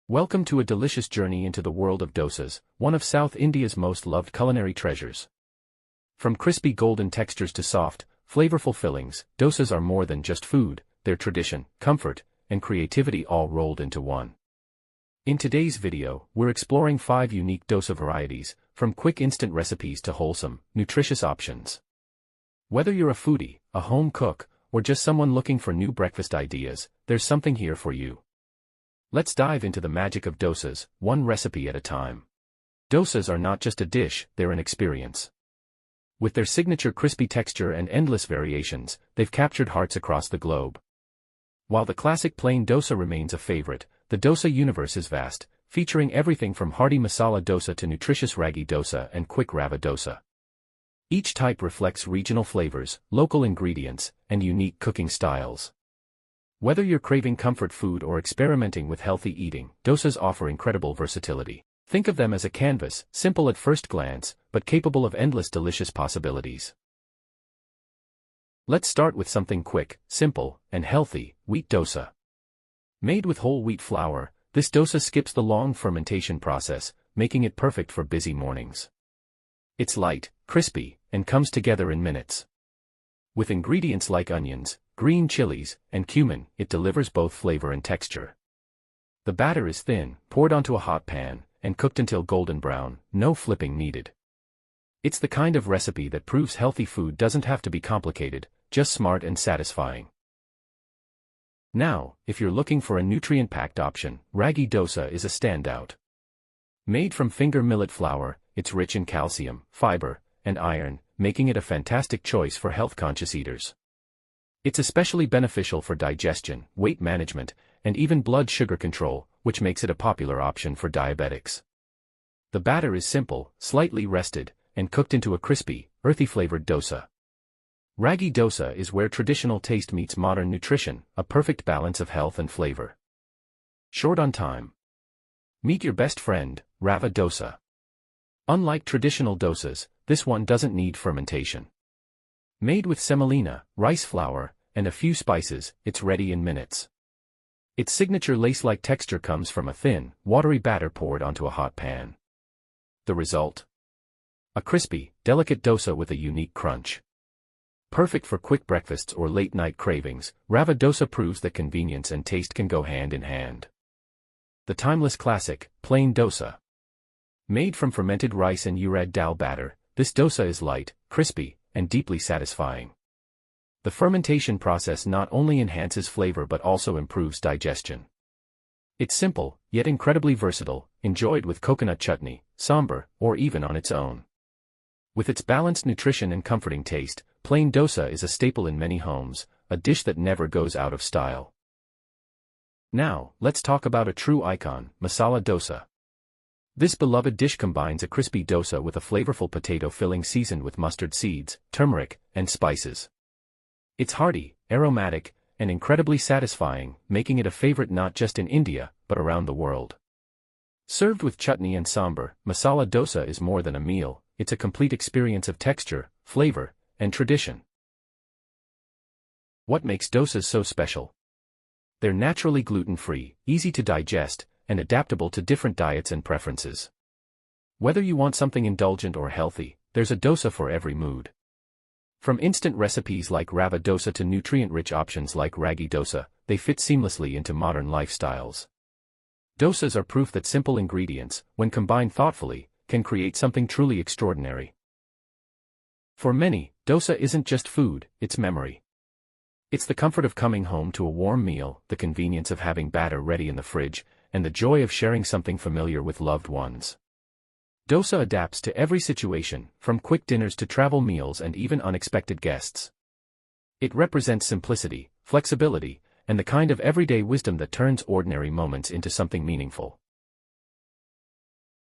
Welcome to a delicious journey into the world of dosas, one of South India's most loved culinary treasures. From crispy golden textures to soft, flavorful fillings, dosas are more than just food, they're tradition, comfort, and creativity all rolled into one. In today's video, we're exploring 5 unique dosa varieties, from quick instant recipes to wholesome, nutritious options. Whether you're a foodie, a home cook, or just someone looking for new breakfast ideas, there's something here for you. Let's dive into the magic of dosas, one recipe at a time. Dosas are not just a dish, they're an experience. With their signature crispy texture and endless variations, they've captured hearts across the globe. While the classic plain dosa remains a favorite, the dosa universe is vast, featuring everything from hearty Masala Dosa to nutritious Ragi Dosa and quick Rava Dosa. Each type reflects regional flavors, local ingredients, and unique cooking styles. Whether you're craving comfort food or experimenting with healthy eating, dosas offer incredible versatility. Think of them as a canvas, simple at first glance, but capable of endless delicious possibilities. Let's start with something quick, simple, and healthy: wheat dosa. Made with whole wheat flour, this dosa skips the long fermentation process, making it perfect for busy mornings. It's light, crispy, and comes together in minutes. With ingredients like onions, green chilies, and cumin, it delivers both flavor and texture. The batter is thin, poured onto a hot pan, and cooked until golden brown, no flipping needed. It's the kind of recipe that proves healthy food doesn't have to be complicated, just smart and satisfying. Now, if you're looking for a nutrient-packed option, Ragi Dosa is a standout. Made from finger millet flour, it's rich in calcium, fiber, and iron, making it a fantastic choice for health-conscious eaters. It's especially beneficial for digestion, weight management, and even blood sugar control, which makes it a popular option for diabetics. The batter is simple, slightly rested, and cooked into a crispy, earthy-flavored dosa. Ragi Dosa is where traditional taste meets modern nutrition, a perfect balance of health and flavor. Short on time. Meet your best friend, Rava Dosa. Unlike traditional dosas, this one doesn't need fermentation. Made with semolina, rice flour, and a few spices, it's ready in minutes. Its signature lace-like texture comes from a thin, watery batter poured onto a hot pan. The result? A crispy, delicate dosa with a unique crunch. Perfect for quick breakfasts or late-night cravings, Rava Dosa proves that convenience and taste can go hand in hand. The timeless classic, plain dosa. Made from fermented rice and urad dal batter, this dosa is light, crispy, and deeply satisfying. The fermentation process not only enhances flavor but also improves digestion. It's simple, yet incredibly versatile, enjoyed with coconut chutney, sambar, or even on its own. With its balanced nutrition and comforting taste, plain dosa is a staple in many homes, a dish that never goes out of style. Now, let's talk about a true icon, Masala Dosa. This beloved dish combines a crispy dosa with a flavorful potato filling seasoned with mustard seeds, turmeric, and spices. It's hearty, aromatic, and incredibly satisfying, making it a favorite not just in India, but around the world. Served with chutney and sambar, Masala Dosa is more than a meal, it's a complete experience of texture, flavor, and tradition. What makes dosas so special? They're naturally gluten-free, easy to digest, and adaptable to different diets and preferences. Whether you want something indulgent or healthy, there's a dosa for every mood. From instant recipes like Rava Dosa to nutrient-rich options like Ragi Dosa, they fit seamlessly into modern lifestyles. Dosas are proof that simple ingredients, when combined thoughtfully, can create something truly extraordinary. For many, dosa isn't just food, it's memory. It's the comfort of coming home to a warm meal, the convenience of having batter ready in the fridge, and the joy of sharing something familiar with loved ones. Dosa adapts to every situation, from quick dinners to travel meals and even unexpected guests. It represents simplicity, flexibility, and the kind of everyday wisdom that turns ordinary moments into something meaningful.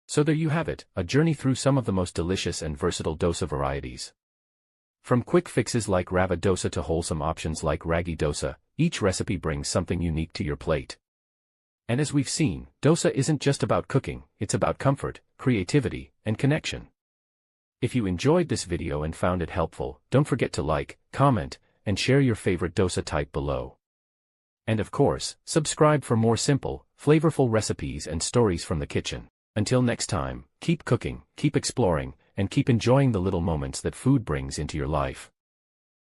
So there you have it, a journey through some of the most delicious and versatile dosa varieties. From quick fixes like Rava Dosa to wholesome options like Ragi Dosa, each recipe brings something unique to your plate. And as we've seen, dosa isn't just about cooking, it's about comfort, creativity, and connection. If you enjoyed this video and found it helpful, don't forget to like, comment, and share your favorite dosa type below. And of course, subscribe for more simple, flavorful recipes and stories from the kitchen. Until next time, keep cooking, keep exploring, and keep enjoying the little moments that food brings into your life.